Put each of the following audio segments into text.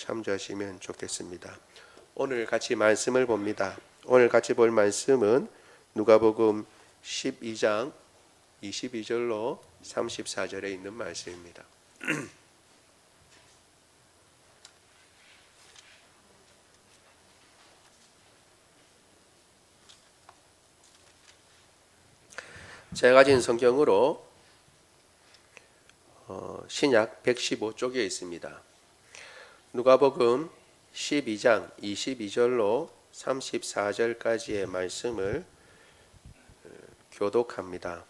참조하시면 좋겠습니다. 오늘 같이 말씀을 봅니다. 오늘 같이 볼 말씀은 누가복음 12장 22절로 34절에 있는 말씀입니다. 제가 가진 성경으로 신약 115쪽에 있습니다. 누가복음 12장 22절로 34절까지의 말씀을 교독합니다.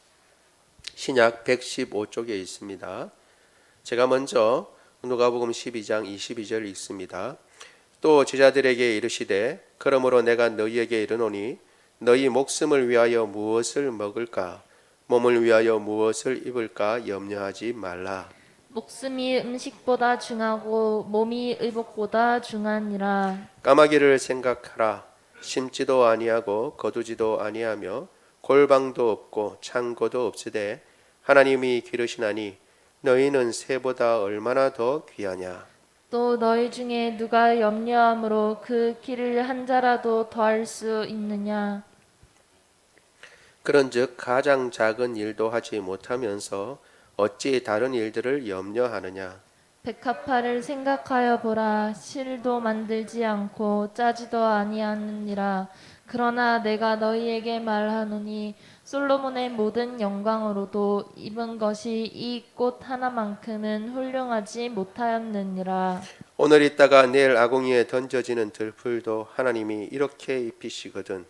신약 115쪽에 있습니다. 제가 먼저 누가복음 12장 22절 읽습니다. 또 제자들에게 이르시되 그러므로 내가 너희에게 이르노니 너희 목숨을 위하여 무엇을 먹을까 몸을 위하여 무엇을 입을까 염려하지 말라. 목숨이 음식보다 중하고 몸이 의복보다 중하니라. 까마귀를 생각하라. 심지도 아니하고 거두지도 아니하며 골방도 없고 창고도 없으되 하나님이 기르시나니 너희는 새보다 얼마나 더 귀하냐. 또 너희 중에 누가 염려함으로 그 길을 한 자라도 더할 수 있느냐. 그런즉 가장 작은 일도 하지 못하면서 어찌 다른 일들을 염려하느냐. 백합화를 생각하여 보라. 실도 만들지 않고 짜지도 아니하느니라. 그러나 내가 너희에게 말하노니 솔로몬의 모든 영광으로도 입은 것이 이 꽃 하나만큼은 훌륭하지 못하였느니라. 오늘 있다가 내일 아궁이에 던져지는 들풀도 하나님이 이렇게 입히시거든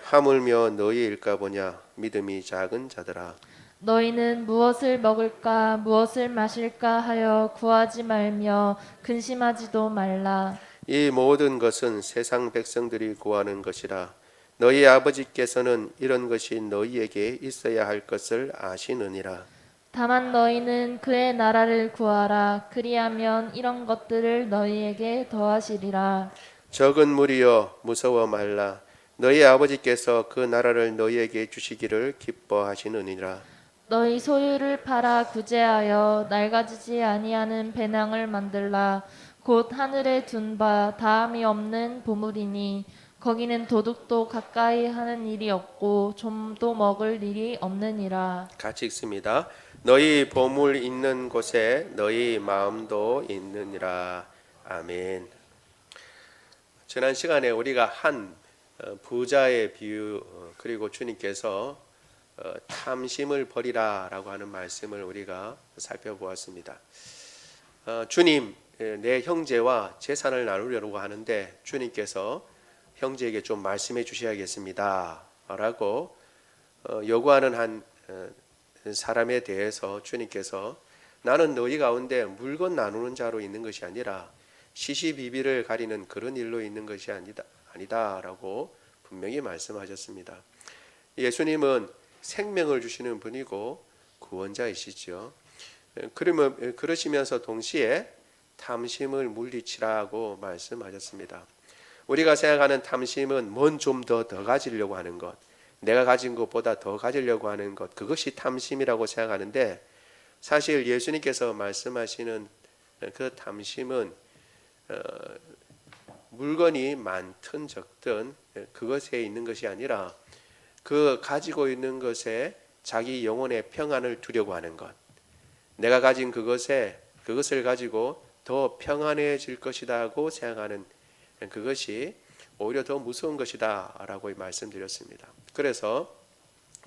하물며 너희일까 보냐. 믿음이 작은 자들아. 너희는 무엇을 먹을까 무엇을 마실까 하여 구하지 말며 근심하지도 말라. 이 모든 것은 세상 백성들이 구하는 것이라. 너희 아버지께서는 이런 것이 너희에게 있어야 할 것을 아시느니라. 다만 너희는 그의 나라를 구하라. 그리하면 이런 것들을 너희에게 더하시리라. 적은 무리여 무서워 말라. 너희 아버지께서 그 나라를 너희에게 주시기를 기뻐하시느니라. 너희 소유를 팔아 구제하여 낡아지지 아니하는 배낭을 만들라. 곧 하늘에 둔 바 다함이 없는 보물이니 거기는 도둑도 가까이 하는 일이 없고 좀도 먹을 일이 없느니라. 같이 읽습니다. 너희 보물 있는 곳에 너희 마음도 있느니라. 아멘. 지난 시간에 우리가 한 부자의 비유 그리고 주님께서 탐심을 버리라라고 하는 말씀을 우리가 살펴보았습니다. 주님, 내 형제와 재산을 나누려고 하는데 주님께서 형제에게 좀 말씀해 주셔야겠습니다 라고 요구하는 한 사람에 대해서 주님께서 나는 너희 가운데 물건 나누는 자로 있는 것이 아니라 시시비비를 가리는 그런 일로 있는 것이 아니다 라고 분명히 말씀하셨습니다. 예수님은 생명을 주시는 분이고 구원자이시죠. 그러시면서 동시에 탐심을 물리치라고 말씀하셨습니다. 우리가 생각하는 탐심은 뭔 좀 더 가지려고 하는 것, 내가 가진 것보다 더 가지려고 하는 것, 그것이 탐심이라고 생각하는데 사실 예수님께서 말씀하시는 그 탐심은 물건이 많든 적든 그것에 있는 것이 아니라 그 가지고 있는 것에 자기 영혼의 평안을 두려고 하는 것, 내가 가진 그것을 가지고 더 평안해질 것이라고 생각하는 그것이 오히려 더 무서운 것이다 라고 말씀드렸습니다. 그래서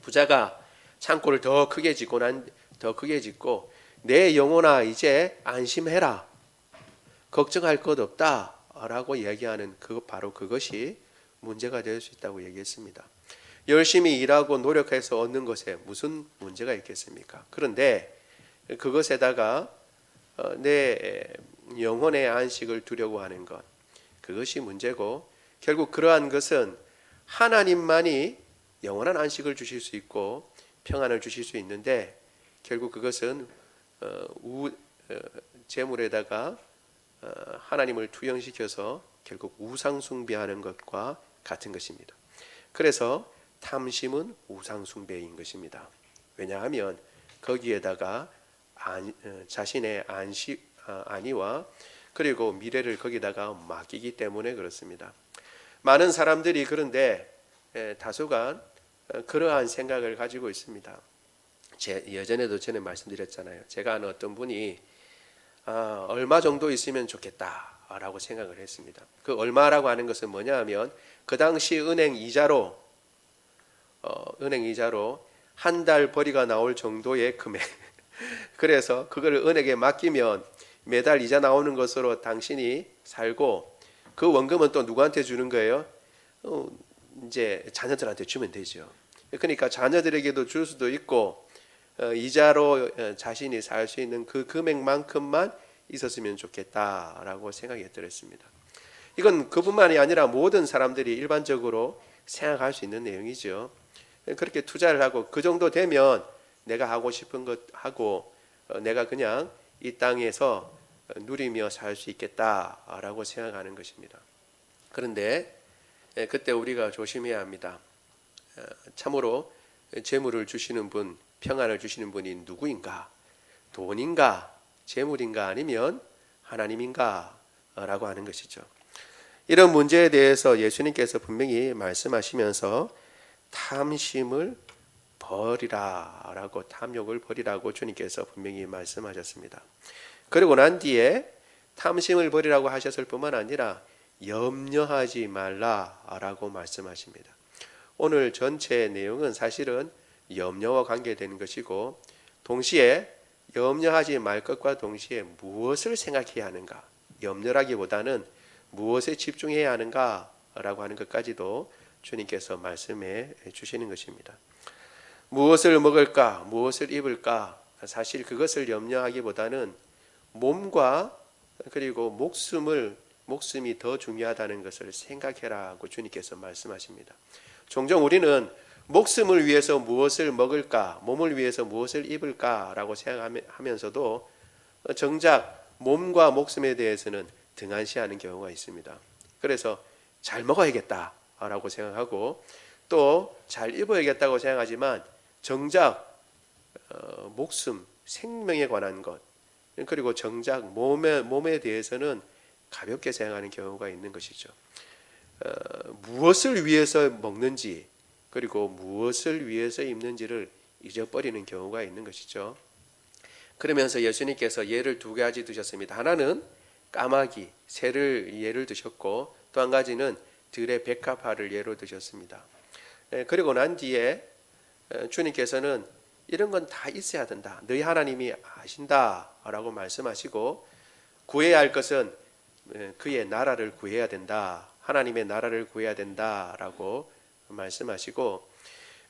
부자가 창고를 더 크게 짓고 내 영혼아 이제 안심해라, 걱정할 것 없다 라고 얘기하는 바로 그것이 문제가 될 수 있다고 얘기했습니다. 열심히 일하고 노력해서 얻는 것에 무슨 문제가 있겠습니까? 그런데 그것에다가 내 영혼의 안식을 두려고 하는 것, 그것이 문제고 결국 그러한 것은 하나님만이 영원한 안식을 주실 수 있고 평안을 주실 수 있는데 결국 그것은 재물에다가 하나님을 투영시켜서 결국 우상 숭배하는 것과 같은 것입니다. 그래서 탐심은 우상 숭배인 것입니다. 왜냐하면 거기에다가 자신의 안위와 그리고 미래를 거기다가 맡기기 때문에 그렇습니다. 많은 사람들이 그런데 다소간 그러한 생각을 가지고 있습니다. 예전에도 전에 말씀드렸잖아요. 제가 아는 어떤 분이 얼마 정도 있으면 좋겠다라고 생각을 했습니다. 그 얼마라고 하는 것은 뭐냐 하면 그 당시 은행 이자로 한 달 벌이가 나올 정도의 금액. 그래서 그걸 은행에 맡기면 매달 이자 나오는 것으로 당신이 살고 그 원금은 또 누구한테 주는 거예요? 이제 자녀들한테 주면 되죠. 그러니까 자녀들에게도 줄 수도 있고 이자로 자신이 살 수 있는 그 금액만큼만 있었으면 좋겠다라고 생각이 들었습니다. 이건 그뿐만이 아니라 모든 사람들이 일반적으로 생각할 수 있는 내용이죠. 그렇게 투자를 하고 그 정도 되면 내가 하고 싶은 것 하고 내가 그냥 이 땅에서 누리며 살 수 있겠다라고 생각하는 것입니다. 그런데 그때 우리가 조심해야 합니다. 참으로 재물을 주시는 분, 평안을 주시는 분이 누구인가? 돈인가? 재물인가? 아니면 하나님인가? 라고 하는 것이죠. 이런 문제에 대해서 예수님께서 분명히 말씀하시면서 탐심을 버리라 라고, 탐욕을 버리라고 주님께서 분명히 말씀하셨습니다. 그리고 난 뒤에 탐심을 버리라고 하셨을 뿐만 아니라 염려하지 말라라고 말씀하십니다. 오늘 전체 내용은 사실은 염려와 관계되는 것이고, 동시에 염려하지 말 것과 동시에 무엇을 생각해야 하는가, 염려라기보다는 무엇에 집중해야 하는가라고 하는 것까지도 주님께서 말씀해 주시는 것입니다. 무엇을 먹을까, 무엇을 입을까, 사실 그것을 염려하기보다는 몸과 그리고 목숨이 더 중요하다는 것을 생각해라고 주님께서 말씀하십니다. 종종 우리는 목숨을 위해서 무엇을 먹을까, 몸을 위해서 무엇을 입을까라고 생각하면서도 정작 몸과 목숨에 대해서는 등한시하는 경우가 있습니다. 그래서 잘 먹어야겠다라고 생각하고 또 잘 입어야겠다고 생각하지만 정작 목숨, 생명에 관한 것, 그리고 정작 몸에 대해서는 가볍게 생각하는 경우가 있는 것이죠. 무엇을 위해서 먹는지 그리고 무엇을 위해서 입는지를 잊어버리는 경우가 있는 것이죠. 그러면서 예수님께서 예를 두 가지 드셨습니다. 하나는 까마귀, 새를 예를 드셨고 또 한 가지는 들의 백합화를 예로 드셨습니다. 그리고 난 뒤에 주님께서는 이런 건 다 있어야 된다. 너희 하나님이 아신다라고 말씀하시고 구해야 할 것은 그의 나라를 구해야 된다. 하나님의 나라를 구해야 된다라고 말씀하시고,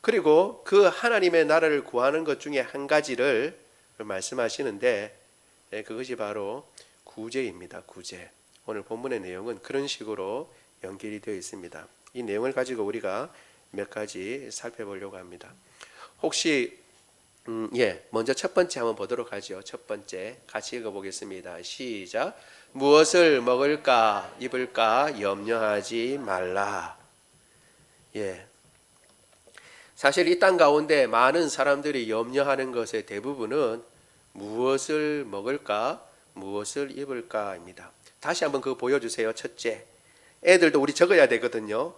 그리고 그 하나님의 나라를 구하는 것 중에 한 가지를 말씀하시는데 그것이 바로 구제입니다. 구제. 오늘 본문의 내용은 그런 식으로 연결이 되어 있습니다. 이 내용을 가지고 우리가 몇 가지 살펴보려고 합니다. 혹시 먼저 첫 번째 한번 보도록 하죠. 첫 번째 같이 읽어보겠습니다. 시작. 무엇을 먹을까 입을까 염려하지 말라. 사실 이 땅 가운데 많은 사람들이 염려하는 것의 대부분은 무엇을 먹을까 무엇을 입을까입니다. 다시 한번 그거 보여주세요. 첫째, 애들도 우리 적어야 되거든요.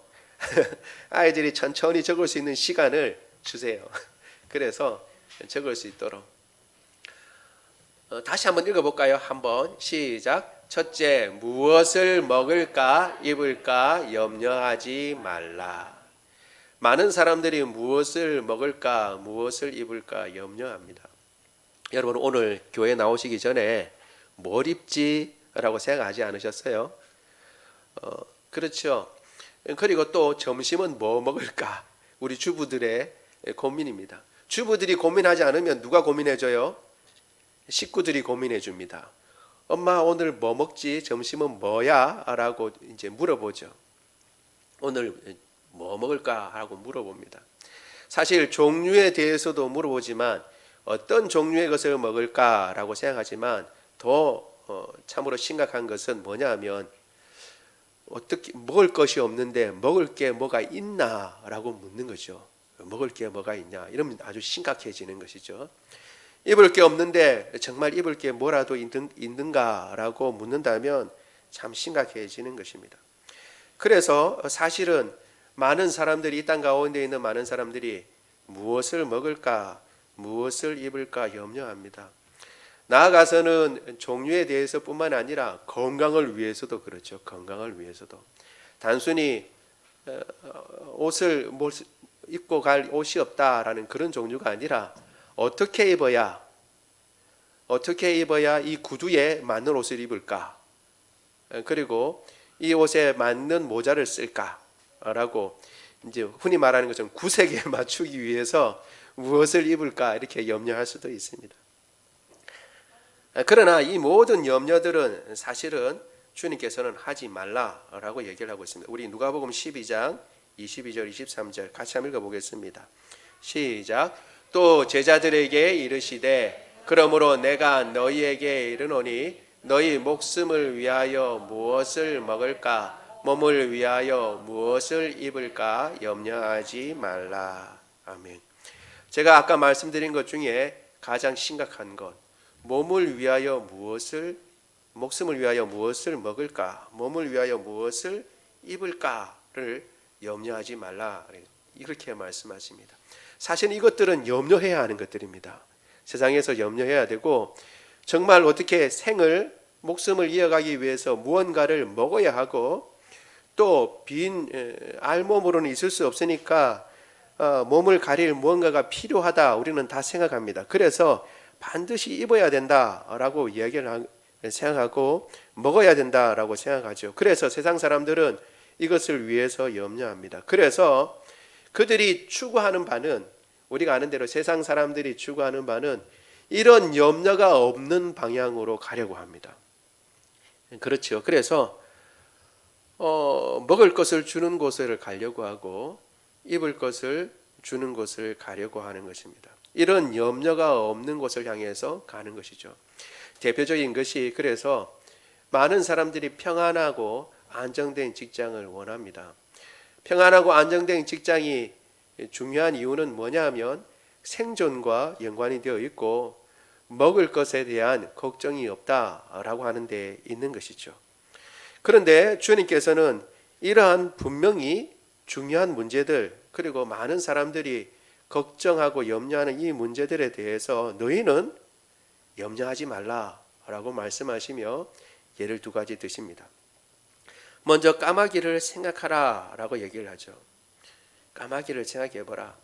아이들이 천천히 적을 수 있는 시간을 주세요. 그래서 적을 수 있도록. 다시 한번 읽어볼까요? 한번 시작. 첫째, 무엇을 먹을까 입을까 염려하지 말라. 많은 사람들이 무엇을 먹을까 무엇을 입을까 염려합니다. 여러분 오늘 교회 나오시기 전에 뭘 입지라고 생각하지 않으셨어요? 그렇죠. 그리고 또 점심은 뭐 먹을까? 우리 주부들의 고민입니다. 주부들이 고민하지 않으면 누가 고민해줘요? 식구들이 고민해줍니다. 엄마 오늘 뭐 먹지? 점심은 뭐야? 라고 이제 물어보죠. 오늘 뭐 먹을까? 하고 물어봅니다. 사실 종류에 대해서도 물어보지만 어떤 종류의 것을 먹을까? 라고 생각하지만 더 참으로 심각한 것은 뭐냐 하면 어떻게 먹을 것이 없는데 먹을 게 뭐가 있나? 라고 묻는 거죠. 먹을 게 뭐가 있냐? 이러면 아주 심각해지는 것이죠. 입을 게 없는데 정말 입을 게 뭐라도 있는가라고 묻는다면 참 심각해지는 것입니다. 그래서 사실은 많은 사람들이 이 땅 가운데 있는 많은 사람들이 무엇을 먹을까, 무엇을 입을까 염려합니다. 나아가서는 종류에 대해서뿐만 아니라 건강을 위해서도 그렇죠. 건강을 위해서도 단순히 옷을 입고 갈 옷이 없다라는 그런 종류가 아니라 어떻게 입어야 이 구두에 맞는 옷을 입을까, 그리고 이 옷에 맞는 모자를 쓸까라고 이제 흔히 말하는 것처럼 구색에 맞추기 위해서 무엇을 입을까 이렇게 염려할 수도 있습니다. 그러나 이 모든 염려들은 사실은 주님께서는 하지 말라라고 얘기를 하고 있습니다. 우리 누가복음 12장 22절 23절 같이 한번 읽어보겠습니다. 시작. 또 제자들에게 이르시되 그러므로 내가 너희에게 이르노니 너희 목숨을 위하여 무엇을 먹을까 몸을 위하여 무엇을 입을까 염려하지 말라. 아멘. 제가 아까 말씀드린 것 중에 가장 심각한 것, 목숨을 위하여 무엇을 먹을까, 몸을 위하여 무엇을 입을까를 염려하지 말라, 이렇게 말씀하십니다. 사실 이것들은 염려해야 하는 것들입니다. 세상에서 염려해야 되고, 정말 어떻게 목숨을 이어가기 위해서 무언가를 먹어야 하고, 또 빈 알몸으로는 있을 수 없으니까 몸을 가릴 무언가가 필요하다, 우리는 다 생각합니다. 그래서 반드시 입어야 된다라고 이야기를 생각하고 먹어야 된다라고 생각하죠. 그래서 세상 사람들은 이것을 위해서 염려합니다. 그래서 그들이 추구하는 바는, 우리가 아는 대로 세상 사람들이 추구하는 바는 이런 염려가 없는 방향으로 가려고 합니다. 그렇죠. 그래서 먹을 것을 주는 곳을 가려고 하고 입을 것을 주는 곳을 가려고 하는 것입니다. 이런 염려가 없는 곳을 향해서 가는 것이죠. 대표적인 것이, 그래서 많은 사람들이 평안하고 안정된 직장을 원합니다. 평안하고 안정된 직장이 중요한 이유는 뭐냐 하면 생존과 연관이 되어 있고 먹을 것에 대한 걱정이 없다라고 하는 데 있는 것이죠. 그런데 주님께서는 이러한 분명히 중요한 문제들, 그리고 많은 사람들이 걱정하고 염려하는 이 문제들에 대해서 너희는 염려하지 말라라고 말씀하시며 예를 두 가지 드십니다. 먼저 까마귀를 생각하라라고 얘기를 하죠. 까마귀를 생각해보라.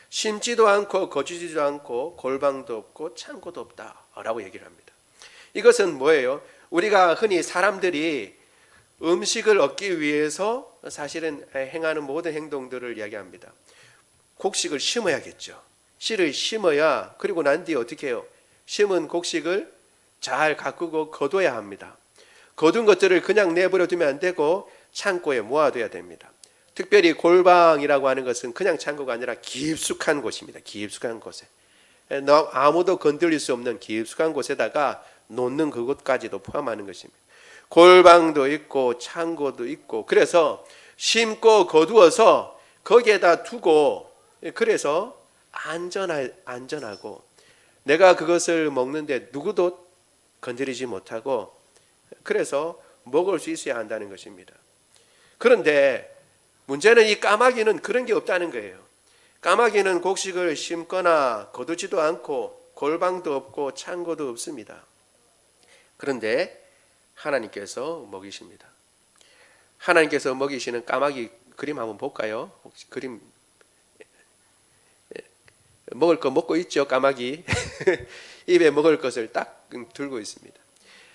심지도 않고 거주지도 않고 골방도 없고 창고도 없다라고 얘기를 합니다. 이것은 뭐예요? 우리가 흔히 사람들이 음식을 얻기 위해서 사실은 행하는 모든 행동들을 이야기합니다. 곡식을 심어야겠죠. 씨를 심어야, 그리고 난 뒤에 어떻게 해요? 심은 곡식을 잘 가꾸고 거둬야 합니다. 거둔 것들을 그냥 내버려 두면 안 되고 창고에 모아둬야 됩니다. 특별히 골방이라고 하는 것은 그냥 창고가 아니라 깊숙한 곳입니다. 깊숙한 곳에, 아무도 건드릴 수 없는 깊숙한 곳에다가 놓는 그것까지도 포함하는 것입니다. 골방도 있고 창고도 있고, 그래서 심고 거두어서 거기에다 두고, 그래서 안전하고 내가 그것을 먹는데 누구도 건드리지 못하고, 그래서 먹을 수 있어야 한다는 것입니다. 그런데 문제는 이 까마귀는 그런 게 없다는 거예요. 까마귀는 곡식을 심거나 거두지도 않고 골방도 없고 창고도 없습니다. 그런데 하나님께서 먹이십니다. 하나님께서 먹이시는 까마귀 그림 한번 볼까요? 혹시 그림, 먹을 거 먹고 있죠, 까마귀. 입에 먹을 것을 딱 들고 있습니다.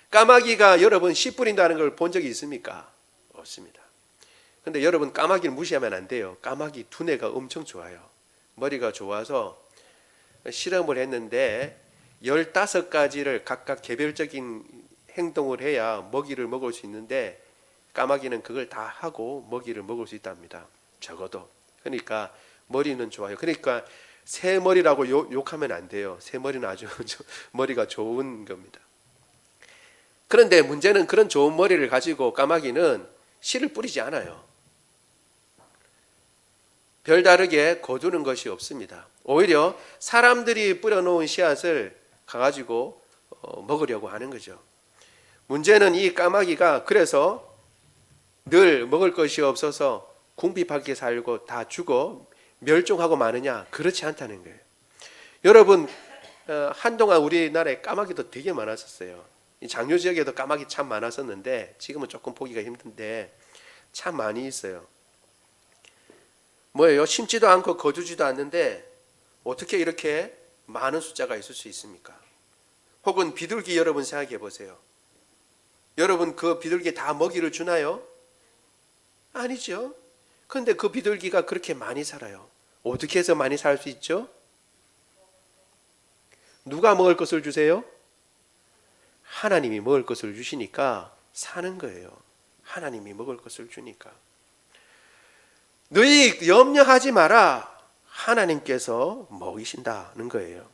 까마귀가 여러분 씨 뿌린다는 걸 본 적이 있습니까? 없습니다. 근데 여러분 까마귀를 무시하면 안 돼요. 까마귀 두뇌가 엄청 좋아요. 머리가 좋아서 실험을 했는데 15가지를 각각 개별적인 행동을 해야 먹이를 먹을 수 있는데 까마귀는 그걸 다 하고 먹이를 먹을 수 있답니다. 적어도. 그러니까 머리는 좋아요. 그러니까 새 머리라고 욕하면 안 돼요. 새 머리는 아주 머리가 좋은 겁니다. 그런데 문제는 그런 좋은 머리를 가지고 까마귀는 씨를 뿌리지 않아요. 별다르게 거두는 것이 없습니다. 오히려 사람들이 뿌려놓은 씨앗을 가가지고 먹으려고 하는 거죠. 문제는 이 까마귀가 그래서 늘 먹을 것이 없어서 궁핍하게 살고 다 죽어 멸종하고 마느냐? 그렇지 않다는 거예요. 여러분, 한동안 우리나라에 까마귀도 되게 많았었어요. 이 장교 지역에도 까마귀 참 많았었는데 지금은 조금 보기가 힘든데 참 많이 있어요. 뭐예요? 심지도 않고 거두지도 않는데 어떻게 이렇게 많은 숫자가 있을 수 있습니까? 혹은 비둘기 여러분 생각해 보세요. 여러분 그 비둘기 다 먹이를 주나요? 아니죠. 그런데 그 비둘기가 그렇게 많이 살아요. 어떻게 해서 많이 살 수 있죠? 누가 먹을 것을 주세요? 하나님이 먹을 것을 주시니까 사는 거예요. 하나님이 먹을 것을 주니까. 너희 염려하지 마라. 하나님께서 먹이신다는 거예요.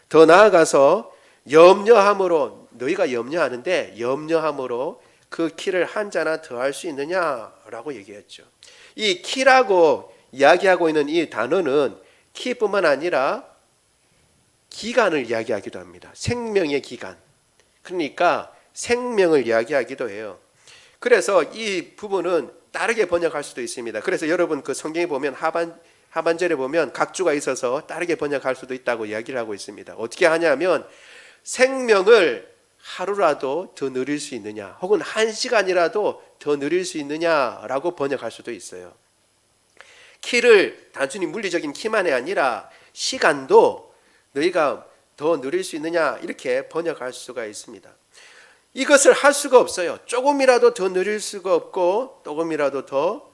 더 나아가서 염려함으로, 너희가 염려하는데 염려함으로 그 키를 한 자나 더할 수 있느냐라고 얘기했죠. 이 키라고 이야기하고 있는 이 단어는 키뿐만 아니라 기간을 이야기하기도 합니다. 생명의 기간. 그러니까 생명을 이야기하기도 해요. 그래서 이 부분은 다르게 번역할 수도 있습니다. 그래서 여러분 그 성경에 보면 하반절에 보면 각주가 있어서 다르게 번역할 수도 있다고 이야기를 하고 있습니다. 어떻게 하냐면 생명을 하루라도 더 누릴 수 있느냐, 혹은 한 시간이라도 더 누릴 수 있느냐라고 번역할 수도 있어요. 키를 단순히 물리적인 키만이 아니라 시간도 너희가 더 누릴 수 있느냐 이렇게 번역할 수가 있습니다. 이것을 할 수가 없어요. 조금이라도 더 누릴 수가 없고 조금이라도 더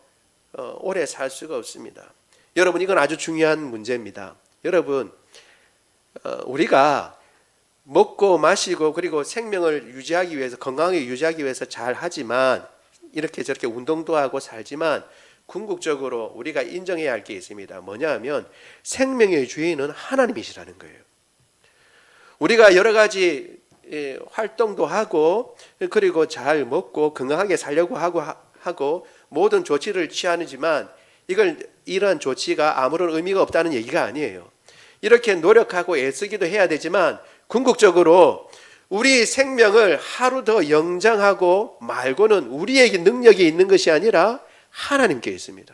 오래 살 수가 없습니다. 여러분 이건 아주 중요한 문제입니다. 여러분 우리가 먹고 마시고 그리고 생명을 유지하기 위해서, 건강하게 유지하기 위해서 잘 하지만, 이렇게 저렇게 운동도 하고 살지만 궁극적으로 우리가 인정해야 할 게 있습니다. 뭐냐 하면 생명의 주인은 하나님이시라는 거예요. 우리가 여러 가지 활동도 하고 그리고 잘 먹고 건강하게 살려고 하고 모든 조치를 취하지만 이런 조치가 아무런 의미가 없다는 얘기가 아니에요. 이렇게 노력하고 애쓰기도 해야 되지만 궁극적으로 우리 생명을 하루 더 연장하고 말고는 우리에게 능력이 있는 것이 아니라 하나님께 있습니다.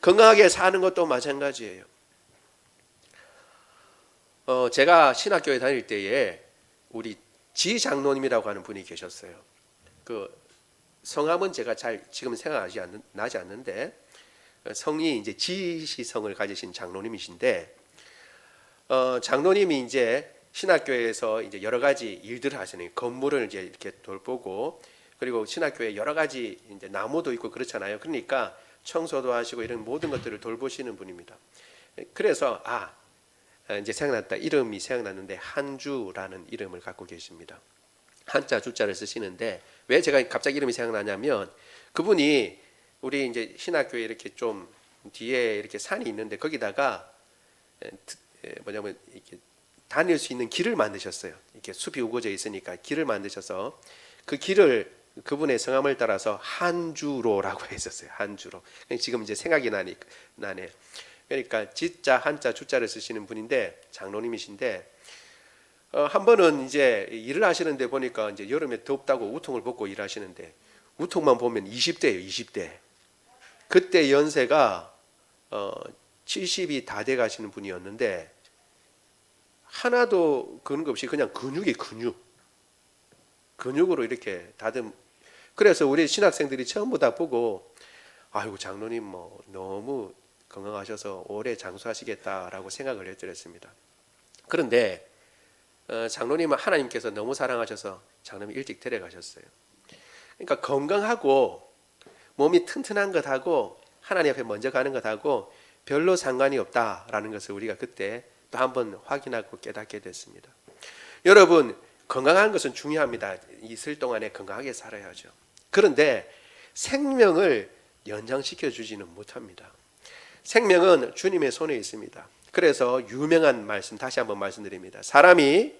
건강하게 사는 것도 마찬가지예요. 제가 신학교에 다닐 때에 우리 지 장로님이라고 하는 분이 계셨어요. 그 성함은 제가 잘 지금 나지 않는데 성이 이제 지시성을 가지신 장로님이신데 장로님이 이제 신학교에서 이제 여러 가지 일들을 하시는, 건물을 이제 이렇게 돌보고 그리고 신학교에 여러 가지 이제 나무도 있고 그렇잖아요. 그러니까 청소도 하시고 이런 모든 것들을 돌보시는 분입니다. 그래서 이제 생각났다. 이름이 생각났는데 한주라는 이름을 갖고 계십니다. 한자 주자를 쓰시는데 왜 제가 갑자기 이름이 생각나냐면 그분이 우리 이제 신학교에 이렇게 좀 뒤에 이렇게 산이 있는데 거기다가 뭐냐면 이렇게 다닐 수 있는 길을 만드셨어요. 이렇게 숲이 우거져 있으니까 길을 만드셔서 그 길을 그분의 성함을 따라서 한주로라고 했었어요. 한주로. 지금 이제 생각이 나네. 그러니까 지자 한자 주자를 쓰시는 분인데 장로님이신데 한 번은 이제 일을 하시는데 보니까 이제 여름에 덥다고 우통을 벗고 일하시는데 우통만 보면 20대예요. 20대. 그때 연세가 70이 다 돼 가시는 분이었는데 하나도 그런 거 없이 그냥 근육으로 이렇게 다듬. 그래서 우리 신학생들이 전부 다 보고 아이고 장로님 뭐 너무 건강하셔서 오래 장수하시겠다라고 생각을 해드렸습니다. 그런데 장로님은 하나님께서 너무 사랑하셔서 장로님이 일찍 데려가셨어요. 그러니까 건강하고 몸이 튼튼한 것하고 하나님 앞에 먼저 가는 것하고 별로 상관이 없다라는 것을 우리가 그때 또 한번 확인하고 깨닫게 됐습니다. 여러분 건강한 것은 중요합니다. 있을 동안에 건강하게 살아야죠. 그런데 생명을 연장시켜 주지는 못합니다. 생명은 주님의 손에 있습니다. 그래서 유명한 말씀 다시 한번 말씀드립니다. 사람이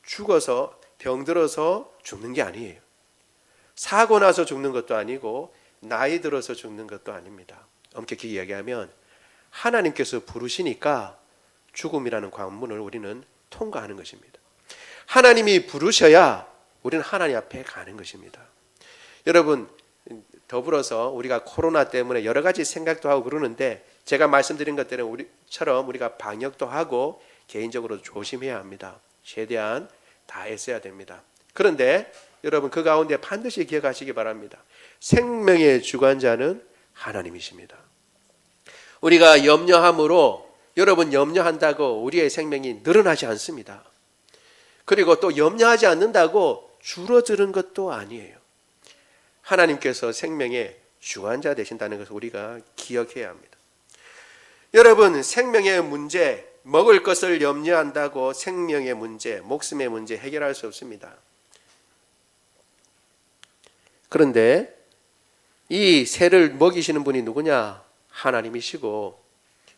죽어서 병들어서 죽는 게 아니에요. 사고 나서 죽는 것도 아니고 나이 들어서 죽는 것도 아닙니다. 엄격히 이야기하면 하나님께서 부르시니까 죽음이라는 관문을 우리는 통과하는 것입니다. 하나님이 부르셔야 우리는 하나님 앞에 가는 것입니다. 여러분, 더불어서 우리가 코로나 때문에 여러 가지 생각도 하고 그러는데 제가 말씀드린 것들은 우리처럼 우리가 방역도 하고 개인적으로 조심해야 합니다. 최대한 다 애써야 됩니다. 그런데 여러분, 그 가운데 반드시 기억하시기 바랍니다. 생명의 주관자는 하나님이십니다. 우리가 염려함으로 여러분 염려한다고 우리의 생명이 늘어나지 않습니다. 그리고 또 염려하지 않는다고 줄어드는 것도 아니에요. 하나님께서 생명의 주관자 되신다는 것을 우리가 기억해야 합니다. 여러분, 생명의 문제, 먹을 것을 염려한다고 생명의 문제, 목숨의 문제 해결할 수 없습니다. 그런데 이 새를 먹이시는 분이 누구냐? 하나님이시고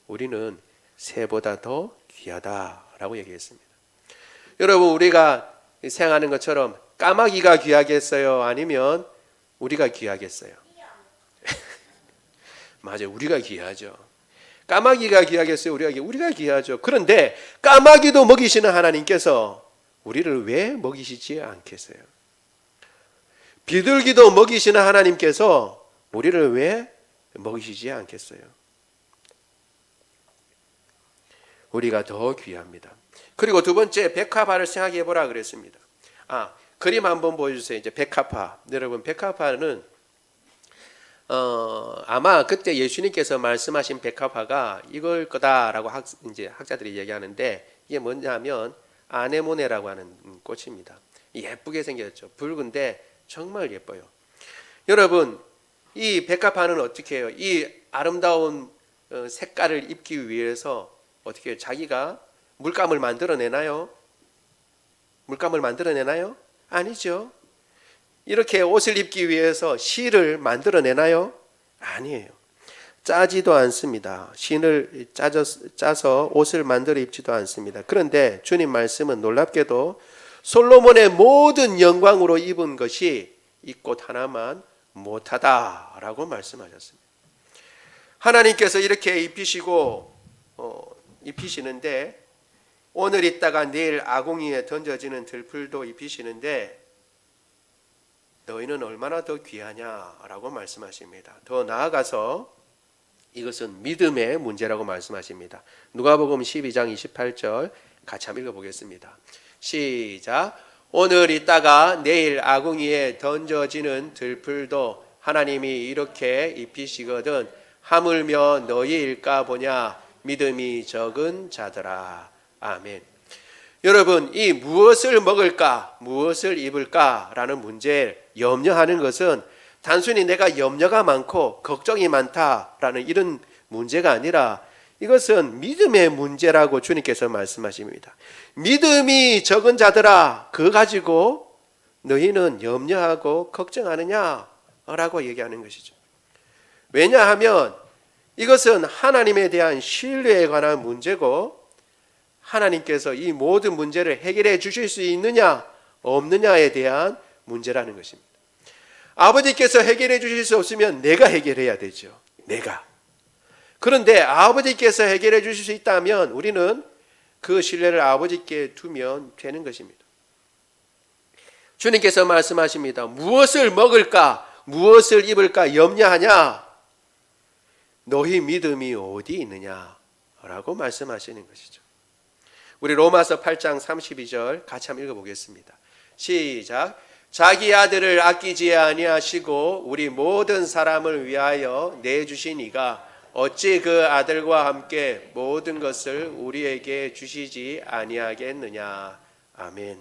우리는 새보다 더 귀하다라고 얘기했습니다. 여러분, 우리가 생각하는 것처럼 까마귀가 귀하겠어요? 아니면 우리가 귀하겠어요? 맞아요. 우리가 귀하죠. 까마귀가 귀하겠어요? 우리가 귀하죠. 그런데 까마귀도 먹이시는 하나님께서 우리를 왜 먹이시지 않겠어요? 비둘기도 먹이시는 하나님께서 우리를 왜 먹이시지 않겠어요? 우리가 더 귀합니다. 그리고 두 번째, 백합화를 생각해 보라 그랬습니다. 그림 한번 보여주세요. 이제 백합화. 여러분, 백합화는 아마 그때 예수님께서 말씀하신 백합화가 이걸 거다라고 이제 학자들이 얘기하는데, 이게 뭐냐면 아네모네라고 하는 꽃입니다. 예쁘게 생겼죠. 붉은데 정말 예뻐요. 여러분, 이 백합화는 어떻게 해요? 이 아름다운 색깔을 입기 위해서 어떻게 해요? 자기가 물감을 만들어내나요? 물감을 만들어내나요? 아니죠. 이렇게 옷을 입기 위해서 실을 만들어내나요? 아니에요. 짜지도 않습니다. 실을 짜서 옷을 만들어 입지도 않습니다. 그런데 주님 말씀은 놀랍게도 솔로몬의 모든 영광으로 입은 것이 이 꽃 하나만 못하다라고 말씀하셨습니다. 하나님께서 이렇게 입히시는데 오늘 있다가 내일 아궁이에 던져지는 들풀도 입히시는데 너희는 얼마나 더 귀하냐라고 말씀하십니다. 더 나아가서 이것은 믿음의 문제라고 말씀하십니다. 누가복음 12장 28절 같이 한번 읽어보겠습니다. 시작. 오늘 있다가 내일 아궁이에 던져지는 들풀도 하나님이 이렇게 입히시거든 하물며 너희일까 보냐 믿음이 적은 자들아. 아멘. 여러분, 이 무엇을 먹을까, 무엇을 입을까라는 문제에 염려하는 것은 단순히 내가 염려가 많고 걱정이 많다라는 이런 문제가 아니라 이것은 믿음의 문제라고 주님께서 말씀하십니다. 믿음이 적은 자들아, 그거 가지고 너희는 염려하고 걱정하느냐라고 얘기하는 것이죠. 왜냐하면 이것은 하나님에 대한 신뢰에 관한 문제고 하나님께서 이 모든 문제를 해결해 주실 수 있느냐 없느냐에 대한 문제라는 것입니다. 아버지께서 해결해 주실 수 없으면 내가 해결해야 되죠. 내가. 그런데 아버지께서 해결해 주실 수 있다면 우리는 그 신뢰를 아버지께 두면 되는 것입니다. 주님께서 말씀하십니다. 무엇을 먹을까, 무엇을 입을까 염려하냐? 너희 믿음이 어디 있느냐라고 말씀하시는 것이죠. 우리 로마서 8장 32절 같이 한번 읽어보겠습니다. 시작. 자기 아들을 아끼지 아니하시고 우리 모든 사람을 위하여 내주신 이가 어찌 그 아들과 함께 모든 것을 우리에게 주시지 아니하겠느냐. 아멘.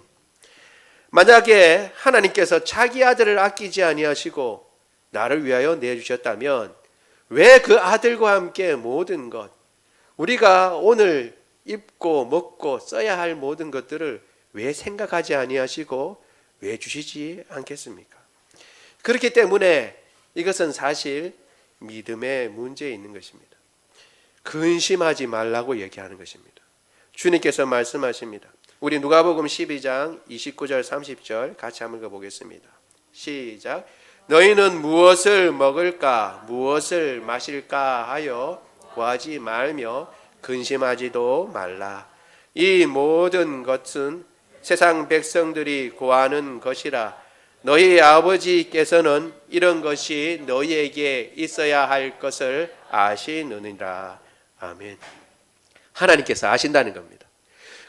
만약에 하나님께서 자기 아들을 아끼지 아니하시고 나를 위하여 내주셨다면 왜 그 아들과 함께 모든 것, 우리가 오늘 입고 먹고 써야 할 모든 것들을 왜 생각하지 아니하시고 왜 주시지 않겠습니까? 그렇기 때문에 이것은 사실 믿음의 문제에 있는 것입니다. 근심하지 말라고 얘기하는 것입니다. 주님께서 말씀하십니다. 우리 누가복음 12장 29절 30절 같이 한번 읽어보겠습니다. 시작. 너희는 무엇을 먹을까 무엇을 마실까 하여 구하지 말며 근심하지도 말라. 이 모든 것은 세상 백성들이 구하는 것이라. 너희 아버지께서는 이런 것이 너희에게 있어야 할 것을 아시느니라. 아멘. 하나님께서 아신다는 겁니다.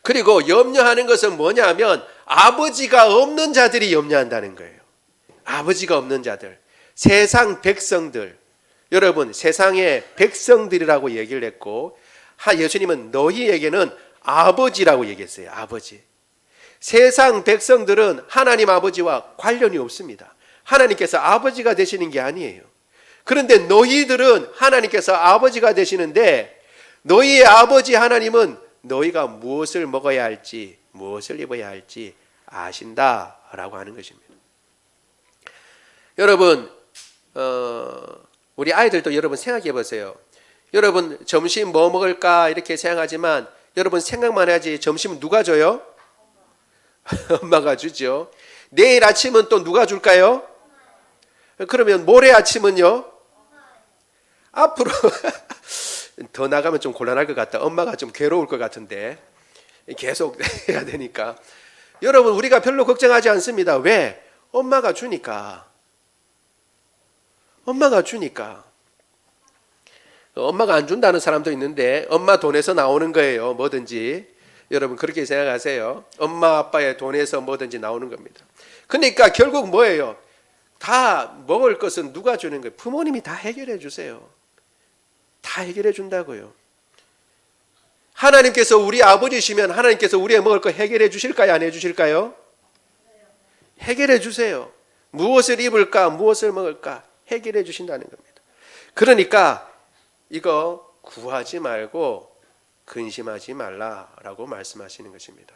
그리고 염려하는 것은 뭐냐면 아버지가 없는 자들이 염려한다는 거예요. 아버지가 없는 자들, 세상 백성들. 여러분, 세상의 백성들이라고 얘기를 했고 예수님은 너희에게는 아버지라고 얘기했어요. 아버지. 세상 백성들은 하나님 아버지와 관련이 없습니다. 하나님께서 아버지가 되시는 게 아니에요. 그런데 너희들은 하나님께서 아버지가 되시는데 너희의 아버지 하나님은 너희가 무엇을 먹어야 할지 무엇을 입어야 할지 아신다라고 하는 것입니다. 여러분, 우리 아이들도 여러분 생각해 보세요. 여러분 점심 뭐 먹을까 이렇게 생각하지만 여러분 생각만 하지 점심은 누가 줘요? 엄마가 주죠. 내일 아침은 또 누가 줄까요? 그러면 모레 아침은요? 앞으로 더 나가면 좀 곤란할 것 같다. 엄마가 좀 괴로울 것 같은데 계속 해야 되니까. 여러분 우리가 별로 걱정하지 않습니다. 왜? 엄마가 주니까. 엄마가 주니까. 엄마가 안 준다는 사람도 있는데 엄마 돈에서 나오는 거예요. 뭐든지. 여러분 그렇게 생각하세요. 엄마 아빠의 돈에서 뭐든지 나오는 겁니다. 그러니까 결국 뭐예요? 다 먹을 것은 누가 주는 거예요? 부모님이 다 해결해 주세요. 다 해결해 준다고요. 하나님께서 우리 아버지시면 하나님께서 우리의 먹을 거 해결해 주실까요? 안 해주실까요? 해결해 주세요. 무엇을 입을까? 무엇을 먹을까? 해결해 주신다는 겁니다. 그러니까 이거 구하지 말고 근심하지 말라라고 말씀하시는 것입니다.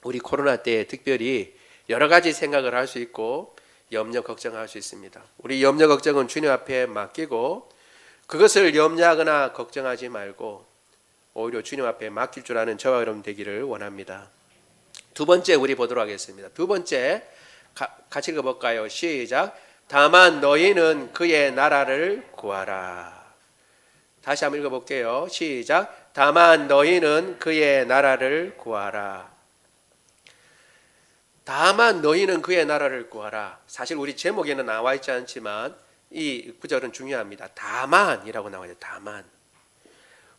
우리 코로나 때 특별히 여러 가지 생각을 할 수 있고 염려 걱정할 수 있습니다. 우리 염려 걱정은 주님 앞에 맡기고 그것을 염려하거나 걱정하지 말고 오히려 주님 앞에 맡길 줄 아는 저와 여러분 되기를 원합니다. 두 번째 우리 보도록 하겠습니다. 두 번째 같이 읽어볼까요? 시작. 다만 너희는 그의 나라를 구하라. 다시 한번 읽어볼게요. 시작. 다만 너희는 그의 나라를 구하라. 다만 너희는 그의 나라를 구하라. 사실 우리 제목에는 나와 있지 않지만 이 구절은 중요합니다. 다만이라고 나와요. 다만.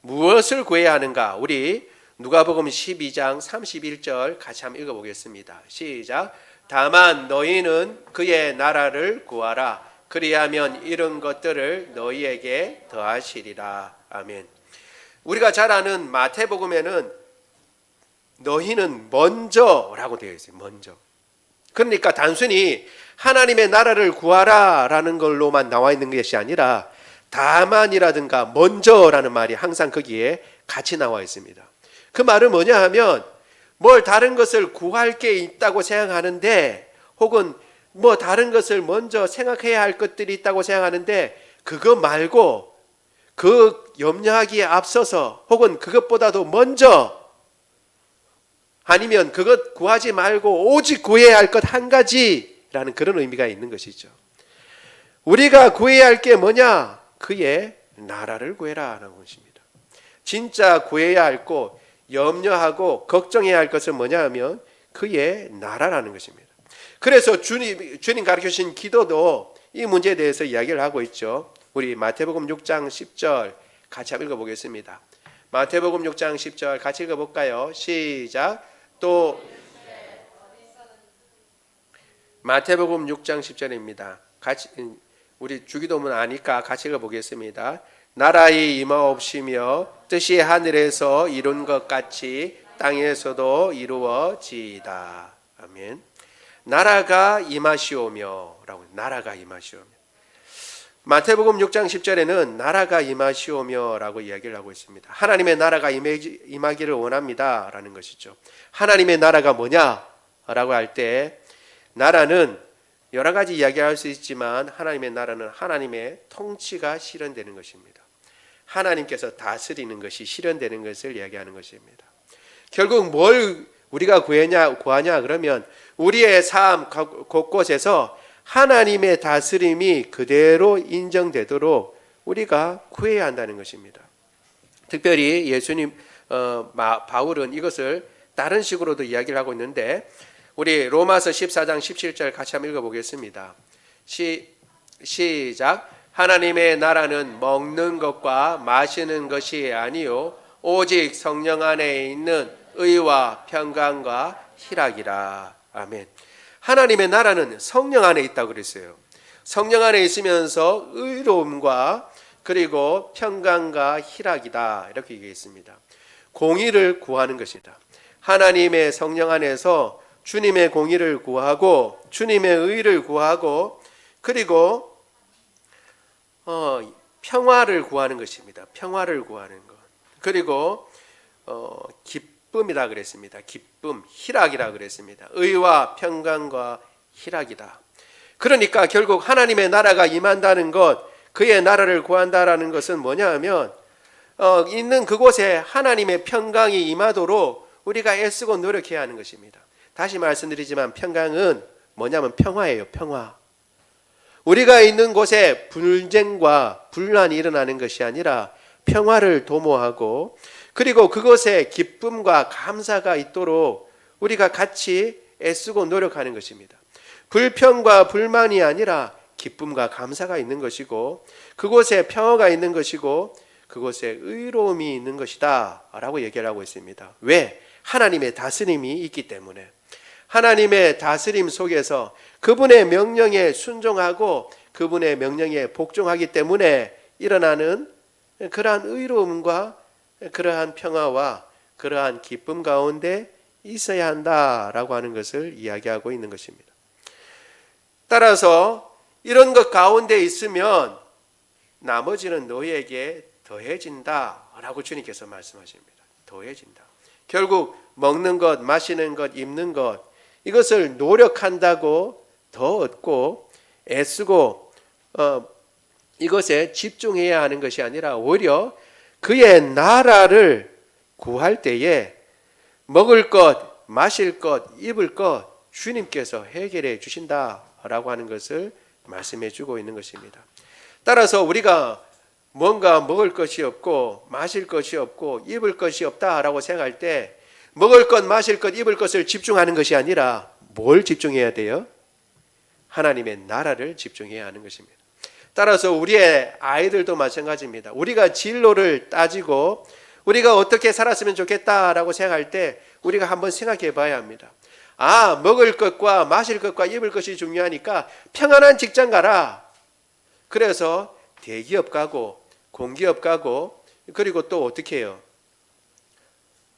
무엇을 구해야 하는가? 우리 누가복음 12장 31절 같이 한번 읽어보겠습니다. 시작. 다만 너희는 그의 나라를 구하라. 그리하면 이런 것들을 너희에게 더하시리라. 아멘. 우리가 잘 아는 마태복음에는 너희는 먼저라고 되어 있어요. 먼저. 그러니까 단순히 하나님의 나라를 구하라라는 걸로만 나와 있는 것이 아니라 다만이라든가 먼저라는 말이 항상 거기에 같이 나와 있습니다. 그 말은 뭐냐 하면 뭘 다른 것을 구할 게 있다고 생각하는데 혹은 뭐 다른 것을 먼저 생각해야 할 것들이 있다고 생각하는데 그거 말고 그 염려하기에 앞서서 혹은 그것보다도 먼저 아니면 그것 구하지 말고 오직 구해야 할 것 한 가지라는 그런 의미가 있는 것이죠. 우리가 구해야 할 게 뭐냐? 그의 나라를 구해라 라는 것입니다. 진짜 구해야 할 것, 염려하고 걱정해야 할 것은 뭐냐 하면 그의 나라라는 것입니다. 그래서 주님 가르쳐주신 기도도 이 문제에 대해서 이야기를 하고 있죠. 우리 마태복음 6장 10절 같이 한번 읽어보겠습니다. 마태복음 6장 10절 같이 읽어볼까요? 시작. 또 마태복음 6장 10절입니다. 같이 우리 주기도문 아니까 같이 읽어보겠습니다. 나라의 임하옵시며 뜻이 하늘에서 이룬 것 같이 땅에서도 이루어지이다. 아멘. 나라가 임하시오며 라고 나라가 임하시오며. 마태복음 6장 10절에는 나라가 임하시오며 라고 이야기를 하고 있습니다. 하나님의 나라가 임하기를 원합니다 라는 것이죠. 하나님의 나라가 뭐냐 라고 할 때 나라는 여러 가지 이야기할 수 있지만 하나님의 나라는 하나님의 통치가 실현되는 것입니다. 하나님께서 다스리는 것이 실현되는 것을 이야기하는 것입니다. 결국 뭘 우리가 구하냐 그러면 우리의 삶 곳곳에서 하나님의 다스림이 그대로 인정되도록 우리가 구해야 한다는 것입니다. 특별히 예수님 바울은 이것을 다른 식으로도 이야기를 하고 있는데 우리 로마서 14장 17절 같이 한번 읽어보겠습니다. 시작. 하나님의 나라는 먹는 것과 마시는 것이 아니요 오직 성령 안에 있는 의와 평강과 희락이라. 아멘. 하나님의 나라는 성령 안에 있다고 그랬어요. 성령 안에 있으면서 의로움과 그리고 평강과 희락이다 이렇게 얘기했습니다. 공의를 구하는 것이다. 하나님의 성령 안에서 주님의 공의를 구하고 주님의 의를 구하고 그리고 평화를 구하는 것입니다. 평화를 구하는 것. 그리고 기쁨이라 그랬습니다. 기쁨, 희락이라 그랬습니다. 의와 평강과 희락이다. 그러니까 결국 하나님의 나라가 임한다는 것, 그의 나라를 구한다라는 것은 뭐냐 하면 있는 그곳에 하나님의 평강이 임하도록 우리가 애쓰고 노력해야 하는 것입니다. 다시 말씀드리지만 평강은 뭐냐면 평화예요. 평화. 우리가 있는 곳에 분쟁과 분란이 일어나는 것이 아니라 평화를 도모하고 그리고 그곳에 기쁨과 감사가 있도록 우리가 같이 애쓰고 노력하는 것입니다. 불평과 불만이 아니라 기쁨과 감사가 있는 것이고 그곳에 평화가 있는 것이고 그곳에 의로움이 있는 것이다 라고 얘기를 하고 있습니다. 왜? 하나님의 다스림이 있기 때문에. 하나님의 다스림 속에서 그분의 명령에 순종하고 그분의 명령에 복종하기 때문에 일어나는 그러한 의로움과 그러한 평화와 그러한 기쁨 가운데 있어야 한다라고 하는 것을 이야기하고 있는 것입니다. 따라서 이런 것 가운데 있으면 나머지는 너희에게 더해진다라고 주님께서 말씀하십니다. 더해진다. 결국 먹는 것, 마시는 것, 입는 것 이것을 노력한다고 더 얻고 애쓰고 이것에 집중해야 하는 것이 아니라 오히려 그의 나라를 구할 때에 먹을 것, 마실 것, 입을 것 주님께서 해결해 주신다라고 하는 것을 말씀해 주고 있는 것입니다. 따라서 우리가 뭔가 먹을 것이 없고 마실 것이 없고 입을 것이 없다라고 생각할 때 먹을 것, 마실 것, 입을 것을 집중하는 것이 아니라 뭘 집중해야 돼요? 하나님의 나라를 집중해야 하는 것입니다. 따라서 우리의 아이들도 마찬가지입니다. 우리가 진로를 따지고 우리가 어떻게 살았으면 좋겠다라고 생각할 때 우리가 한번 생각해 봐야 합니다. 먹을 것과 마실 것과 입을 것이 중요하니까 평안한 직장 가라. 그래서 대기업 가고 공기업 가고 그리고 또 어떻게 해요?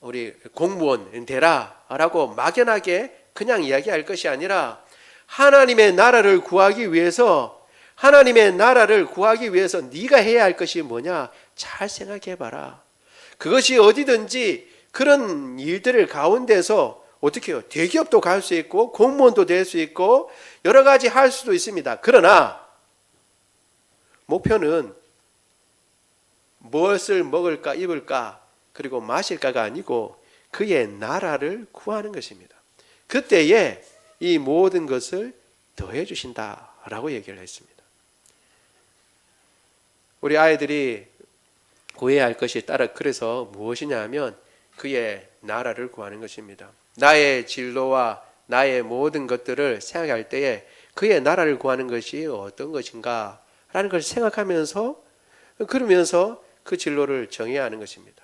우리 공무원 되라 라고 막연하게 그냥 이야기할 것이 아니라 하나님의 나라를 구하기 위해서 네가 해야 할 것이 뭐냐? 잘 생각해 봐라. 그것이 어디든지 그런 일들을 가운데서 어떻게 해요? 대기업도 갈 수 있고 공무원도 될 수 있고 여러 가지 할 수도 있습니다. 그러나 목표는 무엇을 먹을까 입을까 그리고 마실까가 아니고 그의 나라를 구하는 것입니다. 그때에 이 모든 것을 더해 주신다라고 얘기를 했습니다. 우리 아이들이 구해야 할 것이 그래서 무엇이냐 하면 그의 나라를 구하는 것입니다. 나의 진로와 나의 모든 것들을 생각할 때에 그의 나라를 구하는 것이 어떤 것인가 라는 것을 생각하면서 그러면서 그 진로를 정해야 하는 것입니다.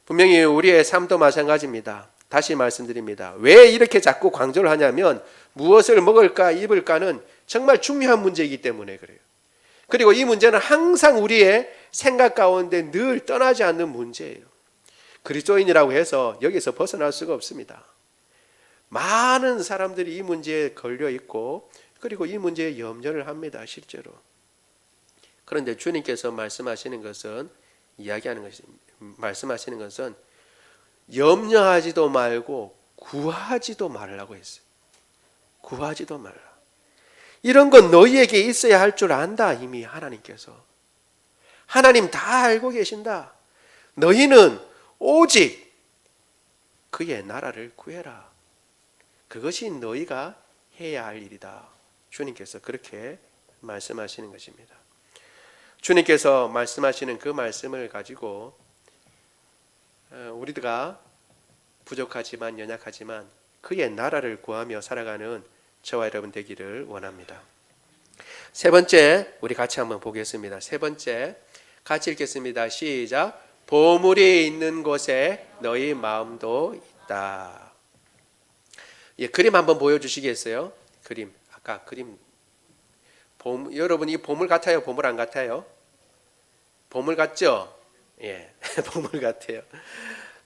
분명히 우리의 삶도 마찬가지입니다. 다시 말씀드립니다. 왜 이렇게 자꾸 강조를 하냐면 무엇을 먹을까 입을까는 정말 중요한 문제이기 때문에 그래요. 그리고 이 문제는 항상 우리의 생각 가운데 늘 떠나지 않는 문제예요. 그리스도인이라고 해서 여기서 벗어날 수가 없습니다. 많은 사람들이 이 문제에 걸려 있고 그리고 이 문제에 염려를 합니다. 실제로. 그런데 주님께서 말씀하시는 것은 염려하지도 말고 구하지도 말라고 했어요. 구하지도 말라. 이런 건 너희에게 있어야 할 줄 안다. 이미 하나님께서. 하나님 다 알고 계신다. 너희는 오직 그의 나라를 구해라. 그것이 너희가 해야 할 일이다. 주님께서 그렇게 말씀하시는 것입니다. 주님께서 말씀하시는 그 말씀을 가지고 우리가 부족하지만 연약하지만 그의 나라를 구하며 살아가는 저와 여러분 되기를 원합니다. 세 번째, 우리 같이 한번 보겠습니다. 세 번째, 같이 읽겠습니다. 시작. 보물이 있는 곳에 너희 마음도 있다. 예, 그림 한번 보여주시겠어요? 그림. 아까 그림. 여러분 이 보물 같아요? 보물 안 같아요? 보물 같죠? 예, 보물 같아요.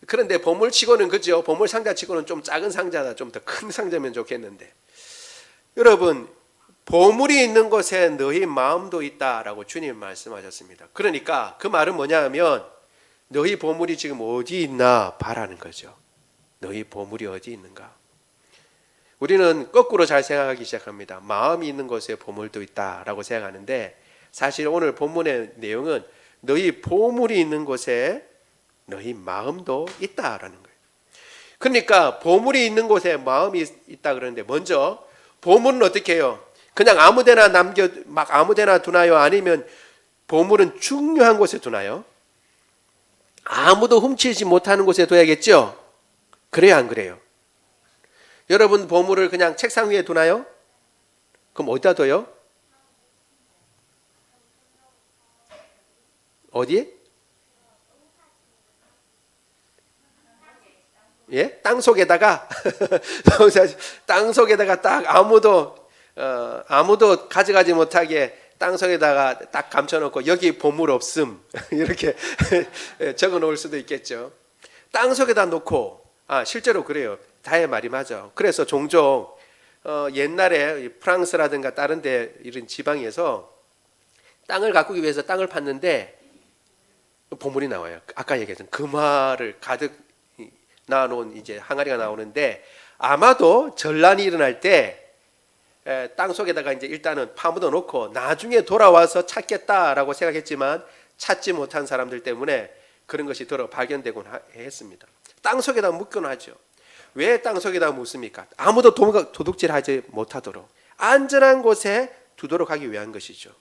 그런데 보물치고는 그죠? 보물 상자치고는 좀 작은 상자다, 좀 더 큰 상자면 좋겠는데, 여러분 보물이 있는 곳에 너희 마음도 있다라고 주님 말씀하셨습니다. 그러니까 그 말은 뭐냐 하면 너희 보물이 지금 어디 있나 봐라는 거죠. 너희 보물이 어디 있는가. 우리는 거꾸로 잘 생각하기 시작합니다. 마음이 있는 곳에 보물도 있다라고 생각하는데, 사실 오늘 본문의 내용은 너희 보물이 있는 곳에 너희 마음도 있다라는 거예요. 그러니까 보물이 있는 곳에 마음이 있다 그러는데, 먼저 보물은 어떻게 해요? 그냥 아무데나 막 아무데나 두나요? 아니면 보물은 중요한 곳에 두나요? 아무도 훔치지 못하는 곳에 둬야겠죠? 그래요, 안 그래요? 여러분 보물을 그냥 책상 위에 두나요? 그럼 어디다 둬요? 어디? 예? 땅 속에다가 땅 속에다가 딱 아무도 가져가지 못하게 땅 속에다가 딱 감춰놓고 여기 보물 없음 이렇게 적어 놓을 수도 있겠죠. 땅 속에다 놓고, 실제로 그래요. 다의 말이 맞아. 그래서 종종 옛날에 프랑스라든가 다른 데 이런 지방에서 땅을 가꾸기 위해서 땅을 팠는데 보물이 나와요. 아까 얘기했던 금화를 가득 낳아놓은 이제 항아리가 나오는데, 아마도 전란이 일어날 때 땅 속에다가 이제 일단은 파묻어 놓고 나중에 돌아와서 찾겠다라고 생각했지만 찾지 못한 사람들 때문에 그런 것이 들어 발견되곤 했습니다. 땅 속에다 묻겨놔죠. 왜 땅 속에다 묻습니까? 아무도 도둑질하지 못하도록 안전한 곳에 두도록 하기 위한 것이죠.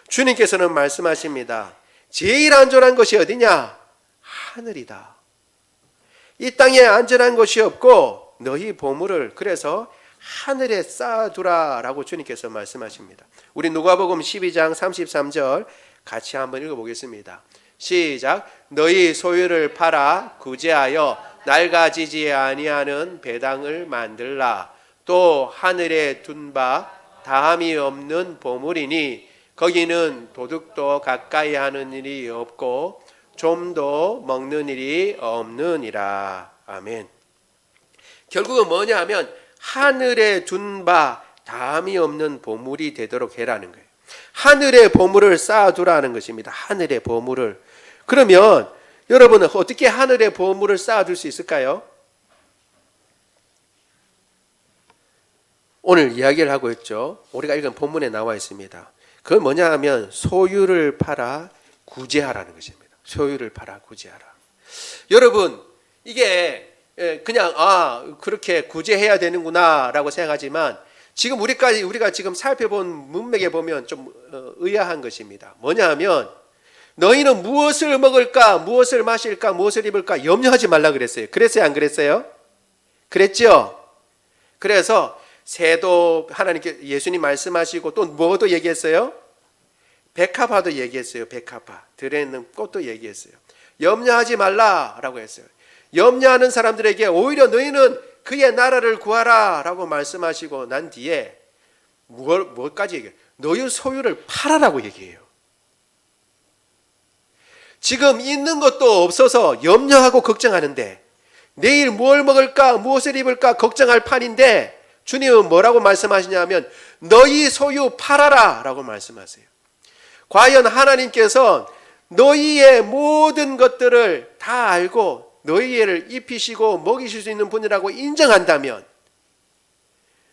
주님께서는 말씀하십니다. 제일 안전한 것이 어디냐? 하늘이다. 이 땅에 안전한 것이 없고 너희 보물을 그래서 하늘에 쌓아두라라고 주님께서 말씀하십니다. 우리 누가복음 12장 33절 같이 한번 읽어보겠습니다. 시작. 너희 소유를 팔아 구제하여 낡아지지 아니하는 배당을 만들라. 또 하늘에 둔 바 다함이 없는 보물이니 거기는 도둑도 가까이 하는 일이 없고 좀도 먹는 일이 없느니라. 아멘. 결국은 뭐냐 하면 하늘에 둔 바 다함이 없는 보물이 되도록 해라는 거예요. 하늘의 보물을 쌓아두라는 것입니다. 하늘의 보물을. 그러면 여러분은 어떻게 하늘의 보물을 쌓아둘 수 있을까요? 오늘 이야기를 하고 있죠. 우리가 읽은 본문에 나와 있습니다. 그건 뭐냐 하면 소유를 팔아 구제하라는 것입니다. 소유를 팔아 구제하라. 여러분 이게 그냥 그렇게 구제해야 되는구나라고 생각하지만 지금 우리가 지금 살펴본 문맥에 보면 좀 의아한 것입니다. 뭐냐 하면 너희는 무엇을 먹을까, 무엇을 마실까, 무엇을 입을까 염려하지 말라 그랬어요. 그랬어요, 안 그랬어요? 그랬죠? 그래서 새도 하나님께 예수님 말씀하시고 또 뭐도 얘기했어요? 백합화도 얘기했어요. 백합화. 들에 있는 꽃도 얘기했어요. 염려하지 말라라고 했어요. 염려하는 사람들에게 오히려 너희는 그의 나라를 구하라 라고 말씀하시고 난 뒤에 뭐까지 얘기해요? 너희 소유를 팔아라고 얘기해요. 지금 있는 것도 없어서 염려하고 걱정하는데 내일 뭘 먹을까 무엇을 입을까 걱정할 판인데 주님은 뭐라고 말씀하시냐면 너희 소유 팔아라 라고 말씀하세요. 과연 하나님께서 너희의 모든 것들을 다 알고 너희를 입히시고 먹이실 수 있는 분이라고 인정한다면,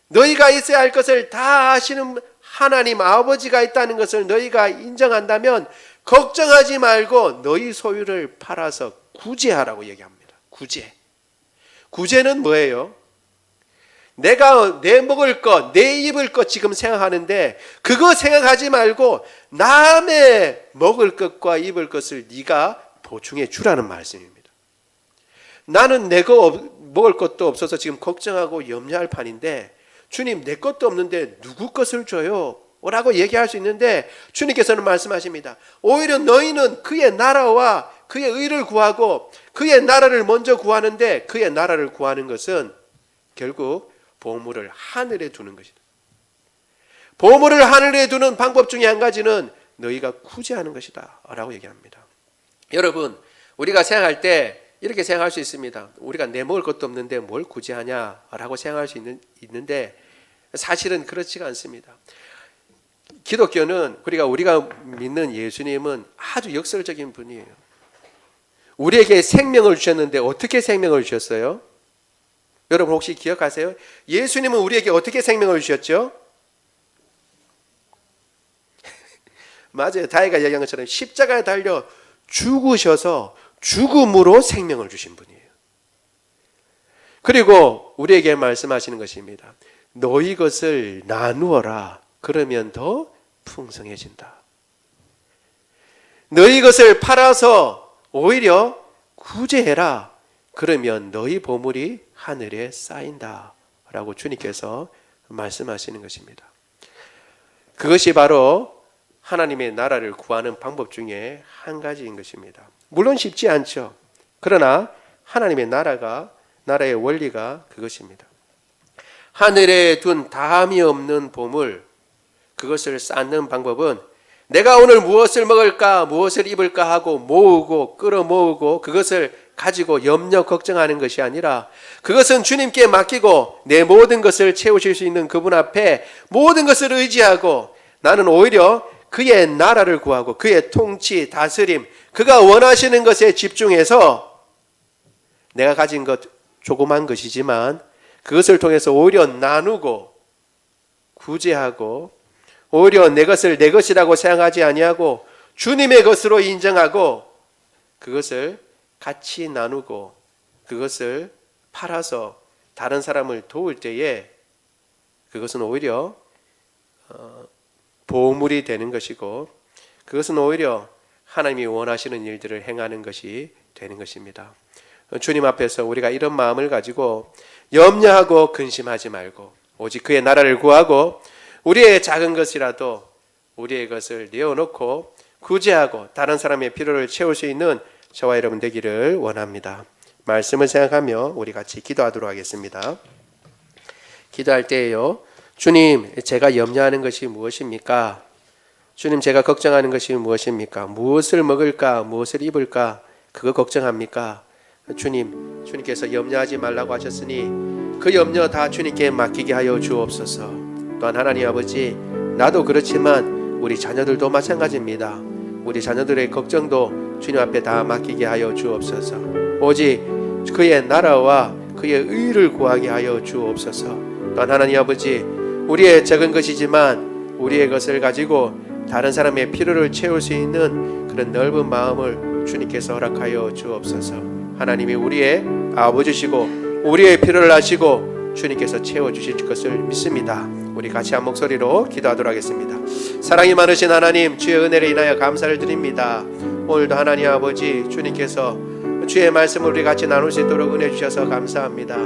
너희가 있어야 할 것을 다 아시는 하나님 아버지가 있다는 것을 너희가 인정한다면 걱정하지 말고 너희 소유를 팔아서 구제하라고 얘기합니다. 구제는 뭐예요? 내가 내 먹을 것, 내 입을 것 지금 생각하는데 그거 생각하지 말고 남의 먹을 것과 입을 것을 네가 보충해 주라는 말씀입니다. 나는 내가 먹을 것도 없어서 지금 걱정하고 염려할 판인데 주님 내 것도 없는데 누구 것을 줘요? 라고 얘기할 수 있는데 주님께서는 말씀하십니다. 오히려 너희는 그의 나라와 그의 의를 구하고 그의 나라를 먼저 구하는데 그의 나라를 구하는 것은 결국 보물을 하늘에 두는 것이다. 보물을 하늘에 두는 방법 중에 한 가지는 너희가 구제하는 것이다 라고 얘기합니다. 여러분, 우리가 생각할 때 이렇게 생각할 수 있습니다. 우리가 내 먹을 것도 없는데 뭘 구제하냐 라고 생각할 수 있는데 사실은 그렇지가 않습니다. 기독교는 우리가 믿는 예수님은 아주 역설적인 분이에요. 우리에게 생명을 주셨는데 어떻게 생명을 주셨어요? 여러분 혹시 기억하세요? 예수님은 우리에게 어떻게 생명을 주셨죠? 맞아요. 다이가 얘기한 것처럼 십자가에 달려 죽으셔서 죽음으로 생명을 주신 분이에요. 그리고 우리에게 말씀하시는 것입니다. 너희 것을 나누어라. 그러면 더 풍성해진다. 너희 것을 팔아서 오히려 구제해라. 그러면 너희 보물이 하늘에 쌓인다. 라고 주님께서 말씀하시는 것입니다. 그것이 바로 하나님의 나라를 구하는 방법 중에 한 가지인 것입니다. 물론 쉽지 않죠. 그러나 하나님의 나라의 원리가 그것입니다. 하늘에 둔 다함이 없는 보물, 그것을 쌓는 방법은 내가 오늘 무엇을 먹을까, 무엇을 입을까 하고 모으고 끌어모으고 그것을 가지고 염려 걱정하는 것이 아니라 그것은 주님께 맡기고 내 모든 것을 채우실 수 있는 그분 앞에 모든 것을 의지하고 나는 오히려 그의 나라를 구하고 그의 통치, 다스림, 그가 원하시는 것에 집중해서 내가 가진 것 조그만 것이지만 그것을 통해서 오히려 나누고 구제하고 오히려 내 것을 내 것이라고 생각하지 아니하고 주님의 것으로 인정하고 그것을 같이 나누고 그것을 팔아서 다른 사람을 도울 때에 그것은 오히려 보물이 되는 것이고 그것은 오히려 하나님이 원하시는 일들을 행하는 것이 되는 것입니다. 주님 앞에서 우리가 이런 마음을 가지고 염려하고 근심하지 말고 오직 그의 나라를 구하고 우리의 작은 것이라도 우리의 것을 내어놓고 구제하고 다른 사람의 필요를 채울 수 있는 저와 여러분 되기를 원합니다. 말씀을 생각하며 우리 같이 기도하도록 하겠습니다. 기도할 때에요. 주님, 제가 염려하는 것이 무엇입니까? 주님, 제가 걱정하는 것이 무엇입니까? 무엇을 먹을까? 무엇을 입을까? 그거 걱정합니까? 주님께서 염려하지 말라고 하셨으니 그 염려 다 주님께 맡기게 하여 주옵소서. 또한 하나님 아버지, 나도 그렇지만 우리 자녀들도 마찬가지입니다. 우리 자녀들의 걱정도 주님 앞에 다 맡기게 하여 주옵소서. 오직 그의 나라와 그의 의를 구하게 하여 주옵소서. 또한 하나님 아버지, 우리의 작은 것이지만 우리의 것을 가지고 다른 사람의 필요를 채울 수 있는 그런 넓은 마음을 주님께서 허락하여 주옵소서. 하나님이 우리의 아버지시고 우리의 필요를 아시고 주님께서 채워주실 것을 믿습니다. 우리 같이 한 목소리로 기도하도록 하겠습니다. 사랑이 많으신 하나님, 주의 은혜를 인하여 감사를 드립니다. 오늘도 하나님 아버지 주님께서 주의 말씀을 우리 같이 나눌 수 있도록 은혜 주셔서 감사합니다.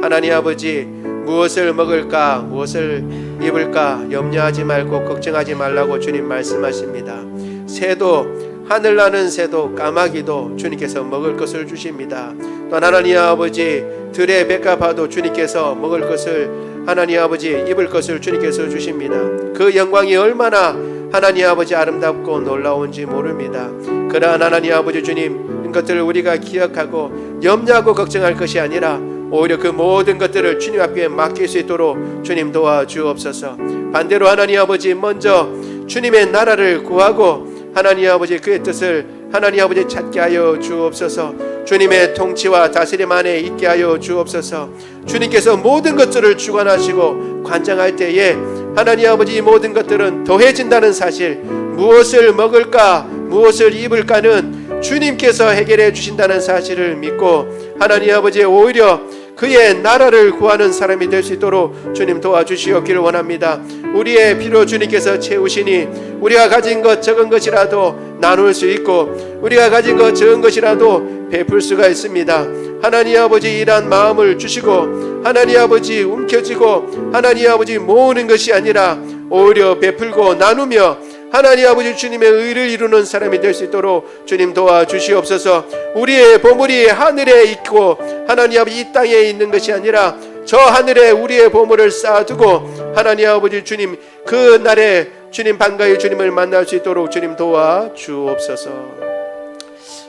하나님 아버지, 무엇을 먹을까, 무엇을 입을까 염려하지 말고 걱정하지 말라고 주님 말씀하십니다. 새도, 하늘나는 새도 까마귀도 주님께서 먹을 것을 주십니다. 또한 하나님 아버지, 들의 뱉가파도 주님께서 먹을 것을, 하나님 아버지 입을 것을 주님께서 주십니다. 그 영광이 얼마나 하나님 아버지 아름답고 놀라운지 모릅니다. 그러한 하나님 아버지 주님, 이것들을 우리가 기억하고 염려하고 걱정할 것이 아니라 오히려 그 모든 것들을 주님 앞에 맡길 수 있도록 주님 도와주옵소서. 반대로 하나님 아버지, 먼저 주님의 나라를 구하고 하나님 아버지 그의 뜻을 하나님 아버지 찾게 하여 주옵소서. 주님의 통치와 다스림 안에 있게 하여 주옵소서. 주님께서 모든 것들을 주관하시고 관장할 때에 하나님 아버지 이 모든 것들은 더해진다는 사실, 무엇을 먹을까 무엇을 입을까는 주님께서 해결해 주신다는 사실을 믿고 하나님 아버지 오히려 그의 나라를 구하는 사람이 될 수 있도록 주님 도와주시옵기를 원합니다. 우리의 필요 주님께서 채우시니 우리가 가진 것 적은 것이라도 나눌 수 있고 우리가 가진 것 적은 것이라도 베풀 수가 있습니다. 하나님 아버지 이러한 마음을 주시고 하나님 아버지 움켜쥐고 하나님 아버지 모으는 것이 아니라 오히려 베풀고 나누며 하나님 아버지 주님의 의를 이루는 사람이 될 수 있도록 주님 도와주시옵소서. 우리의 보물이 하늘에 있고 하나님 아버지 이 땅에 있는 것이 아니라 저 하늘에 우리의 보물을 쌓아두고 하나님 아버지 주님 그 날에 주님 반가이 주님을 만날 수 있도록 주님 도와주옵소서.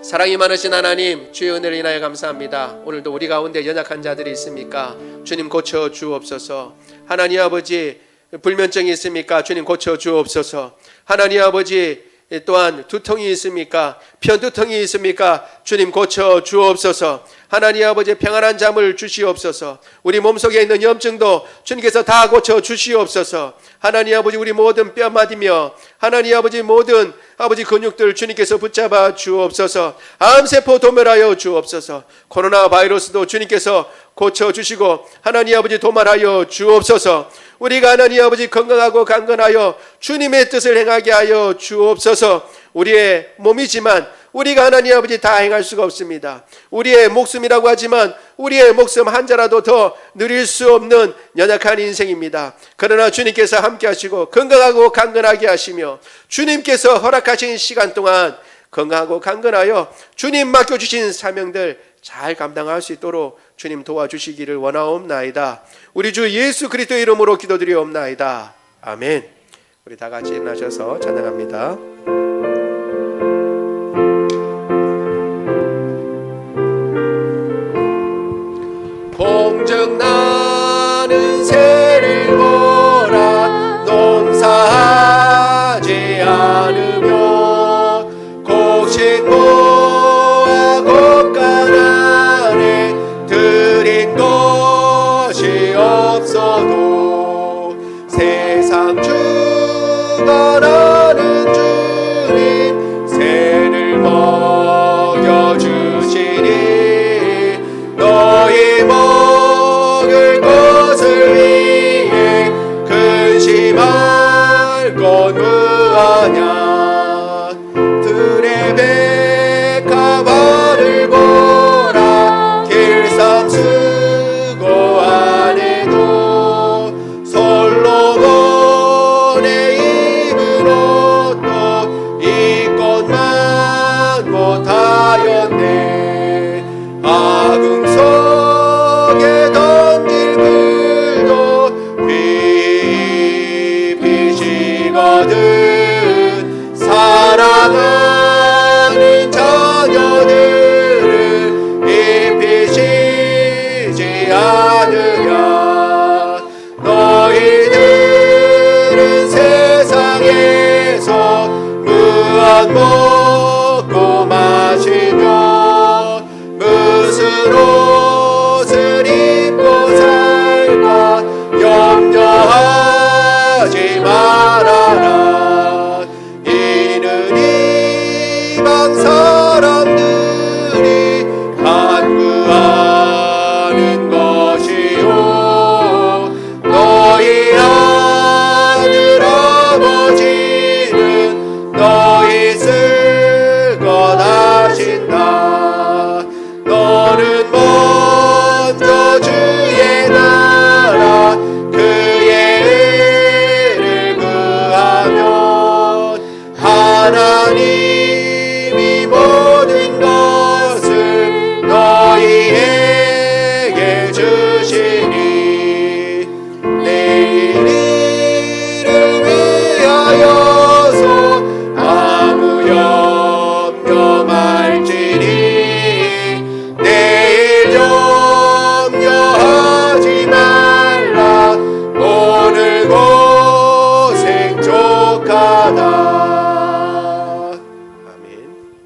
사랑이 많으신 하나님, 주의 은혜를 인하여 감사합니다. 오늘도 우리 가운데 연약한 자들이 있습니까? 주님 고쳐 주옵소서. 하나님 아버지 불면증이 있습니까? 주님 고쳐 주옵소서. 하나님 아버지 또한 두통이 있습니까? 편두통이 있습니까? 주님 고쳐 주옵소서. 하나님 아버지 평안한 잠을 주시옵소서. 우리 몸속에 있는 염증도 주님께서 다 고쳐 주시옵소서. 하나님 아버지 우리 모든 뼈마디며 하나님 아버지 모든 아버지 근육들 주님께서 붙잡아 주옵소서. 암세포 도멸하여 주옵소서. 코로나 바이러스도 주님께서 고쳐 주시고 하나님 아버지 도말하여 주옵소서. 우리가 하나님 아버지 건강하고 강건하여 주님의 뜻을 행하게 하여 주옵소서. 우리의 몸이지만 우리가 하나님 아버지 다 행할 수가 없습니다. 우리의 목숨이라고 하지만 우리의 목숨 한 자라도 더 누릴 수 없는 연약한 인생입니다. 그러나 주님께서 함께 하시고 건강하고 강건하게 하시며 주님께서 허락하신 시간 동안 건강하고 강건하여 주님 맡겨주신 사명들 잘 감당할 수 있도록 주님 도와주시기를 원하옵나이다. 우리 주 예수 그리스도의 이름으로 기도드리옵나이다. 아멘. 우리 다 같이 일어나셔서 찬양합니다. 공적 나는 새를 보라 농사하지 않으며 곡식 모아 곡간 안에 들인 것이 없어도 세상 주관하는 주님 새를 먹여주시니 너희 먹을 것을 위해 근심할 것 무하냐 들의 백합화를 보라 길쌈 쓰고 안에도 솔로몬의 입은 옷도 이것만 못하였네 아궁 속에 던질 글도 비비시거든 사랑하는 자녀들을 입히시지 않으랴 너희들은 세상에서 무한 먹고 마시며 무슨 옷을 입고 살까 염려하지 말아라 이는 이방 사람들이 간구하는 것이요 너희 하늘 아버지는 너희 쓸 것 아신다 너는 먼저 주의 나라 그의 의를 구하면 하나님이 모든 것을 너희에게 주시니 내일 일을 위하여서 아무 염려 말지니 내일 염려하지 말라 오늘 고생 족하다. 아멘.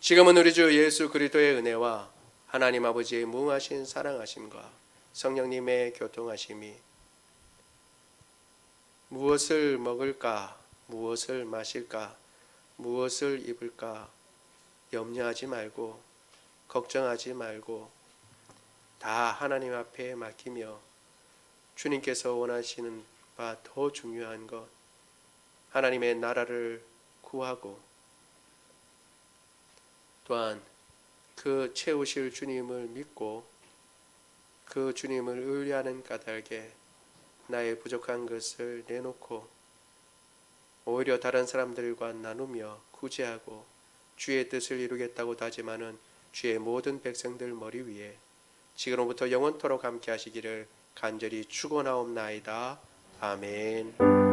지금은 우리 주 예수 그리스도의 은혜와 하나님 아버지의 무하신 사랑하심과 성령님의 교통하심이 무엇을 먹을까 무엇을 마실까 무엇을 입을까 염려하지 말고 걱정하지 말고 다 하나님 앞에 맡기며 주님께서 원하시는 바 더 중요한 것 하나님의 나라를 구하고 또한 그 채우실 주님을 믿고 그 주님을 의뢰하는 까닭에 나의 부족한 것을 내놓고 오히려 다른 사람들과 나누며 구제하고 주의 뜻을 이루겠다고 다짐하는 주의 모든 백성들 머리 위에 지금부터 영원토록 함께 하시기를 간절히 축원하옵나이다. 아멘.